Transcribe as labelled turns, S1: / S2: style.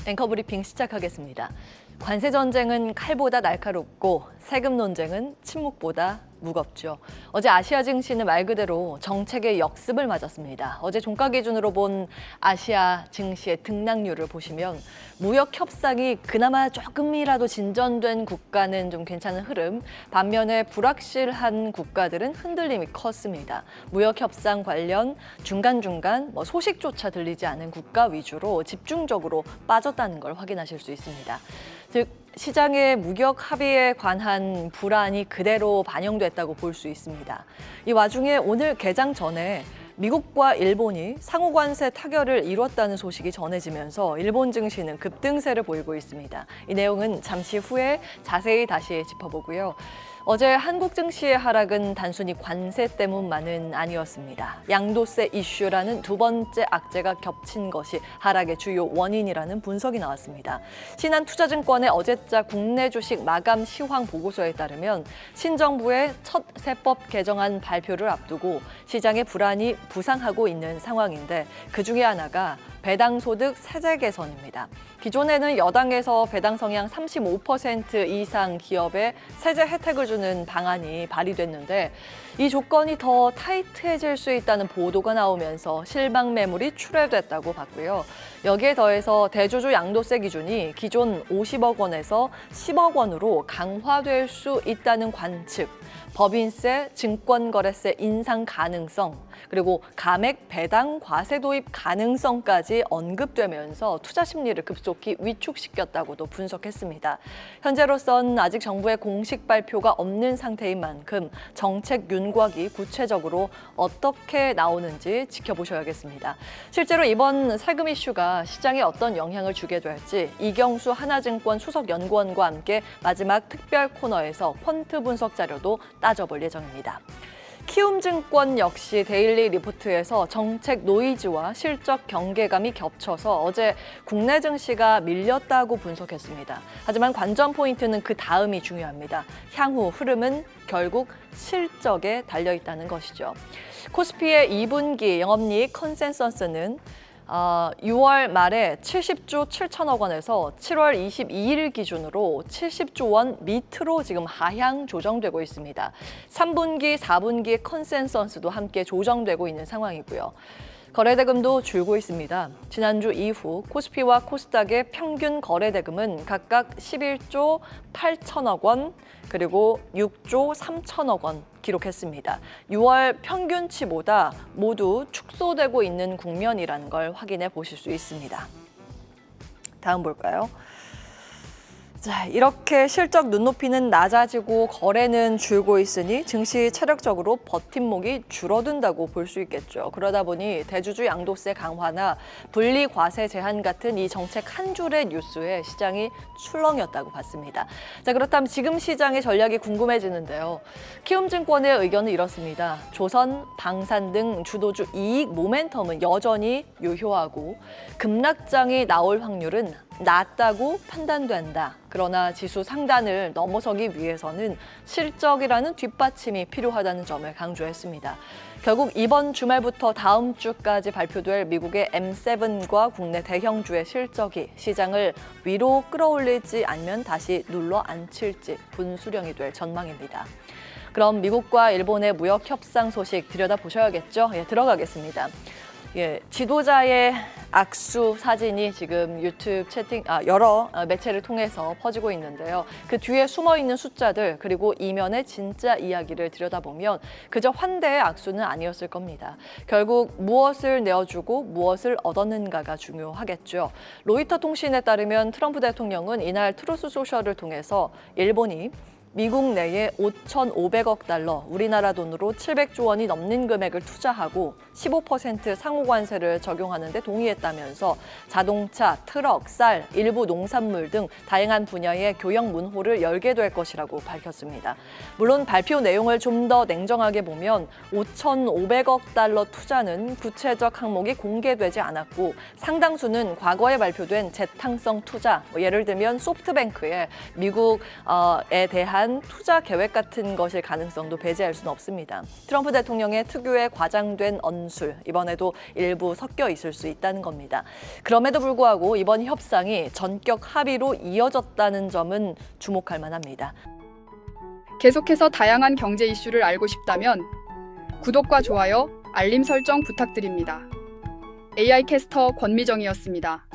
S1: 앵커 브리핑 시작하겠습니다. 관세 전쟁은 칼보다 날카롭고 세금 논쟁은 침묵보다 무겁죠. 어제 아시아 증시는 말 그대로 정책의 역습을 맞았습니다. 어제 종가 기준으로 본 아시아 증시의 등락률을 보시면 무역 협상이 그나마 조금이라도 진전된 국가는 좀 괜찮은 흐름, 반면에 불확실한 국가들은 흔들림이 컸습니다. 무역 협상 관련 중간중간 소식조차 들리지 않은 국가 위주로 집중적으로 빠졌다는 걸 확인하실 수 있습니다. 즉, 시장의 무역 합의에 관한 불안이 그대로 반영됐다고 볼 수 있습니다. 이 와중에 오늘 개장 전에 미국과 일본이 상호관세 타결을 이뤘다는 소식이 전해지면서 일본 증시는 급등세를 보이고 있습니다. 이 내용은 잠시 후에 자세히 다시 짚어보고요. 어제 한국 증시의 하락은 단순히 관세 때문만은 아니었습니다. 양도세 이슈라는 두 번째 악재가 겹친 것이 하락의 주요 원인이라는 분석이 나왔습니다. 신한투자증권의 어제자 국내 주식 마감 시황 보고서에 따르면 신정부의 첫 세법 개정안 발표를 앞두고 시장의 불안이 부상하고 있는 상황인데 그중에 하나가 배당소득 세제 개선입니다. 기존에는 여당에서 배당 성향 35% 이상 기업에 세제 혜택을 주는 방안이 발의됐는데 이 조건이 더 타이트해질 수 있다는 보도가 나오면서 실망 매물이 출회됐다고 봤고요. 여기에 더해서 대주주 양도세 기준이 기존 50억 원에서 10억 원으로 강화될 수 있다는 관측, 법인세, 증권거래세 인상 가능성, 그리고 감액 배당 과세 도입 가능성까지 언급되면서 투자 심리를 급속히 위축시켰다고도 분석했습니다. 현재로선 아직 정부의 공식 발표가 없는 상태인 만큼 정책 윤곽이 구체적으로 어떻게 나오는지 지켜보셔야겠습니다. 실제로 이번 세금 이슈가 시장에 어떤 영향을 주게 될지 이경수 하나증권 수석연구원과 함께 마지막 특별 코너에서 퀀트 분석 자료도 따져볼 예정입니다. 키움증권 역시 데일리 리포트에서 정책 노이즈와 실적 경계감이 겹쳐서 어제 국내 증시가 밀렸다고 분석했습니다. 하지만 관전 포인트는 그 다음이 중요합니다. 향후 흐름은 결국 실적에 달려있다는 것이죠. 코스피의 2분기 영업이익 컨센서스는 6월 말에 70조 7천억 원에서 7월 22일 기준으로 70조 원 밑으로 지금 하향 조정되고 있습니다. 3분기, 4분기의 컨센서스도 함께 조정되고 있는 상황이고요. 거래대금도 줄고 있습니다. 지난주 이후 코스피와 코스닥의 평균 거래대금은 각각 11조 8천억 원, 그리고 6조 3천억 원 기록했습니다. 6월 평균치보다 모두 축소되고 있는 국면이라는 걸 확인해 보실 수 있습니다. 다음 볼까요? 자, 이렇게 실적 눈높이는 낮아지고 거래는 줄고 있으니 증시 체력적으로 버팀목이 줄어든다고 볼 수 있겠죠. 그러다 보니 대주주 양도세 강화나 분리과세 제한 같은 이 정책 한 줄의 뉴스에 시장이 출렁였다고 봤습니다. 자, 그렇다면 지금 시장의 전략이 궁금해지는데요. 키움증권의 의견은 이렇습니다. 조선, 방산 등 주도주 이익 모멘텀은 여전히 유효하고 급락장이 나올 확률은 낮다고 판단된다. 그러나 지수 상단을 넘어서기 위해서는 실적이라는 뒷받침이 필요하다는 점을 강조했습니다. 결국 이번 주말부터 다음 주까지 발표될 미국의 M7과 국내 대형주의 실적이 시장을 위로 끌어올릴지 아니면 다시 눌러 앉힐지 분수령이 될 전망입니다. 그럼 미국과 일본의 무역 협상 소식 들여다보셔야겠죠? 들어가겠습니다. 지도자의 악수 사진이 지금 유튜브 여러 매체를 통해서 퍼지고 있는데요. 그 뒤에 숨어있는 숫자들 그리고 이면의 진짜 이야기를 들여다보면 그저 환대의 악수는 아니었을 겁니다. 결국 무엇을 내어주고 무엇을 얻었는가가 중요하겠죠. 로이터 통신에 따르면 트럼프 대통령은 이날 트루스 소셜을 통해서 일본이 미국 내에 5,500억 달러, 우리나라 돈으로 700조 원이 넘는 금액을 투자하고 15% 상호관세를 적용하는 데 동의했다면서 자동차, 트럭, 쌀, 일부 농산물 등 다양한 분야의 교역 문호를 열게 될 것이라고 밝혔습니다. 물론 발표 내용을 좀 더 냉정하게 보면 5,500억 달러 투자는 구체적 항목이 공개되지 않았고 상당수는 과거에 발표된 재탕성 투자, 예를 들면 소프트뱅크에 미국에 대한 위한 투자 계획 같은 것일 가능성도 배제할 수는 없습니다. 트럼프 대통령의 특유의 과장된 언술, 이번에도 일부 섞여 있을 수 있다는 겁니다. 그럼에도 불구하고 이번 협상이 전격 합의로 이어졌다는 점은 주목할 만합니다.
S2: 계속해서 다양한 경제 이슈를 알고 싶다면 구독과 좋아요, 알림 설정 부탁드립니다. AI 캐스터 권미정이었습니다.